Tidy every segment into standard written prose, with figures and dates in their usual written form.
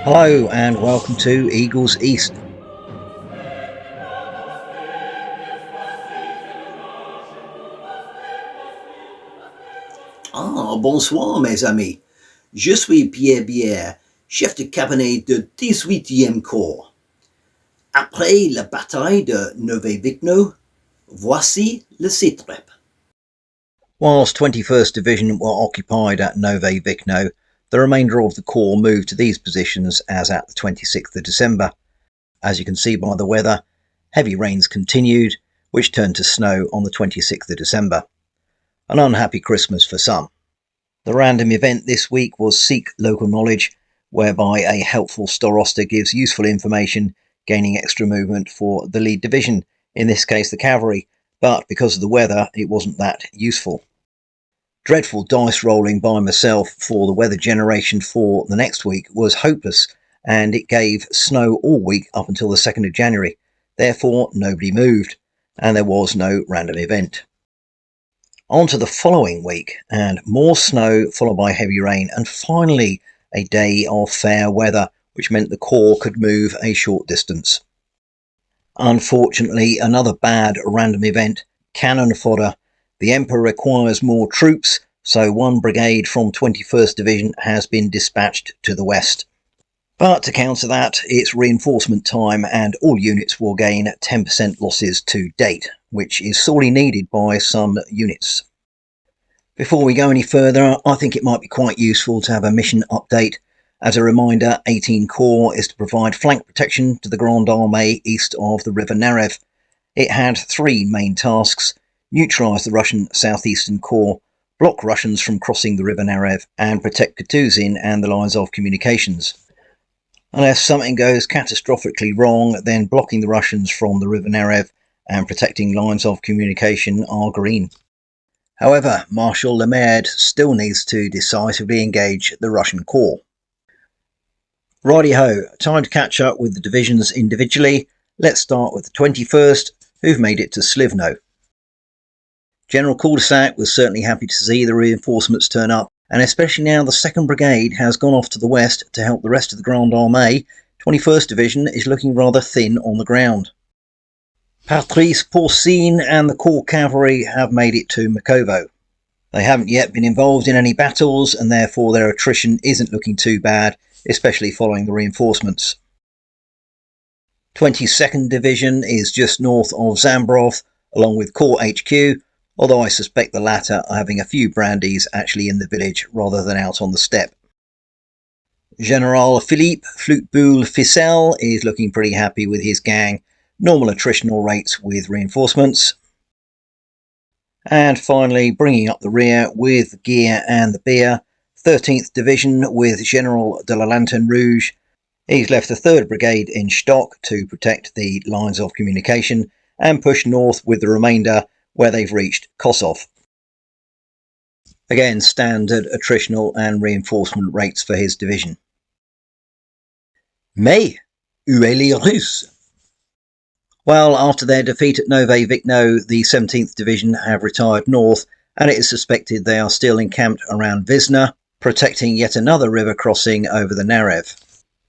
Hello and welcome to Eagles East. Bonsoir mes amis. Je suis Pierre, chef de cabinet de 18e Corps. Après la bataille de Nowe Wykno, voici le SITREP. Whilst 21st Division were occupied at Nowe Wykno, the remainder of the Corps moved to these positions as at the 26th of December. As you can see by the weather, heavy rains continued, which turned to snow on the 26th of December. An unhappy Christmas for some. The random event this week was Seek Local Knowledge, whereby a helpful starosta gives useful information, gaining extra movement for the lead division, in this case the cavalry, but because of the weather it wasn't that useful. Dreadful dice rolling by myself for the weather generation for the next week was hopeless, and it gave snow all week up until the 2nd of January. Therefore nobody moved, and there was no random event. On to the following week, and more snow followed by heavy rain, and finally a day of fair weather, which meant the Corps could move a short distance. Unfortunately, another bad random event, cannon fodder. The Emperor requires more troops, so one brigade from 21st Division has been dispatched to the west. But to counter that, it's reinforcement time and all units will gain 10% losses to date, which is sorely needed by some units. Before we go any further, I think it might be quite useful to have a mission update. As a reminder, 18 Corps is to provide flank protection to the Grand Armée east of the River Narew. It had three main tasks: neutralise the Russian Southeastern Corps, block Russians from crossing the River Narew, and protect Katuszin and the lines of communications. Unless something goes catastrophically wrong, then blocking the Russians from the River Narew and protecting lines of communication are green. However, Marshal Guy still needs to decisively engage the Russian Corps. Righty-ho, time to catch up with the divisions individually. Let's start with the 21st, who've made it to Slivno. General Katuszin was certainly happy to see the reinforcements turn up, and especially now the 2nd Brigade has gone off to the west to help the rest of the Grand Armée, 21st Division is looking rather thin on the ground. Patrice Porcine and the Corps Cavalry have made it to Mrkowo. They haven't yet been involved in any battles, and therefore their attrition isn't looking too bad, especially following the reinforcements. 22nd Division is just north of Zambov, along with Corps HQ, although I suspect the latter are having a few brandies actually in the village rather than out on the steppe. General Philippe Fluteboul Ficelle is looking pretty happy with his gang, normal attritional rates with reinforcements. And finally, bringing up the rear with the gear and the beer, 13th Division with General de la Lanterne Rouge. He's left the 3rd Brigade in stock to protect the lines of communication and push north with the remainder where they've reached Kosov. Again, standard attritional and reinforcement rates for his division. Mais, où est les Russes? Well, after their defeat at Nowe Wykno, the 17th Division have retired north, and it is suspected they are still encamped around Wisna, protecting yet another river crossing over the Narew.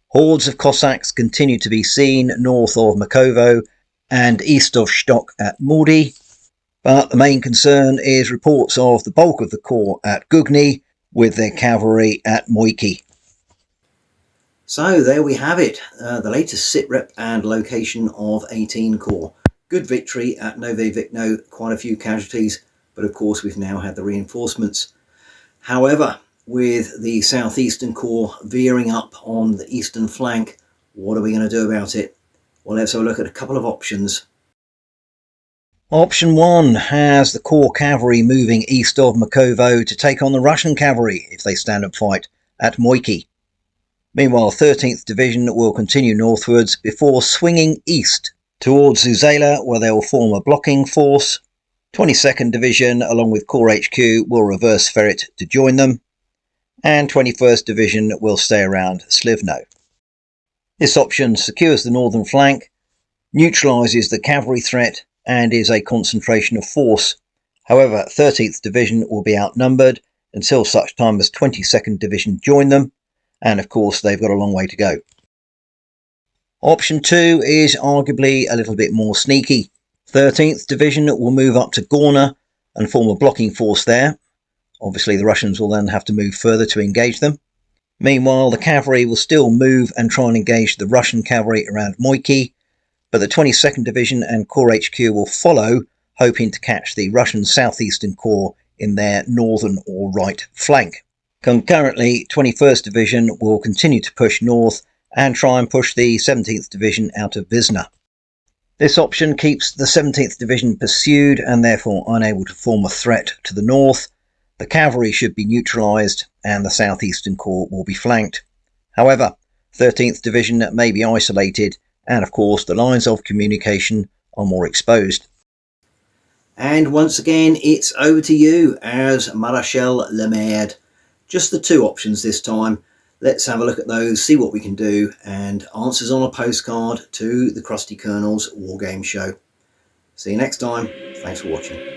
Hordes of Cossacks continue to be seen north of Mrkowo and east of Stok at Młody, but the main concern is reports of the bulk of the Corps at Gugny, with their cavalry at Moiki. So there we have it, the latest SITREP and location of 18 Corps. Good victory at Nowe Wykno, quite a few casualties, but of course we've now had the reinforcements. However, with the Southeastern Corps veering up on the eastern flank, what are we going to do about it? Well, let's have a look at a couple of options. Option 1 has the Corps Cavalry moving east of Mrkowo to take on the Russian Cavalry if they stand and fight at Moiki. Meanwhile, 13th Division will continue northwards before swinging east towards Zuzela, where they will form a blocking force. 22nd Division, along with Corps HQ, will reverse ferret to join them, and 21st Division will stay around Slivno. This option secures the northern flank, neutralises the cavalry threat, and is a concentration of force. However, 13th Division will be outnumbered until such time as 22nd Division join them, and of course they've got a long way to go. Option 2 is arguably a little bit more sneaky. 13th Division will move up to Gorna and form a blocking force there. Obviously the Russians will then have to move further to engage them. Meanwhile, the cavalry will still move and try and engage the Russian cavalry around Moiki, but the 22nd Division and Corps HQ will follow, hoping to catch the Russian Southeastern Corps in their northern or right flank. Concurrently, 21st Division will continue to push north and try and push the 17th Division out of Wisna. This option keeps the 17th Division pursued and therefore unable to form a threat to the north. The cavalry should be neutralised and the Southeastern Corps will be flanked. However, 13th Division may be isolated and of course the lines of communication are more exposed. And once again it's over to you as Marshal Lemmerde. Just the 2 options this time. Let's have a look at those, see what we can do, and answers on a postcard to the Crusty Colonel's Wargame show. See you next time. Thanks for watching.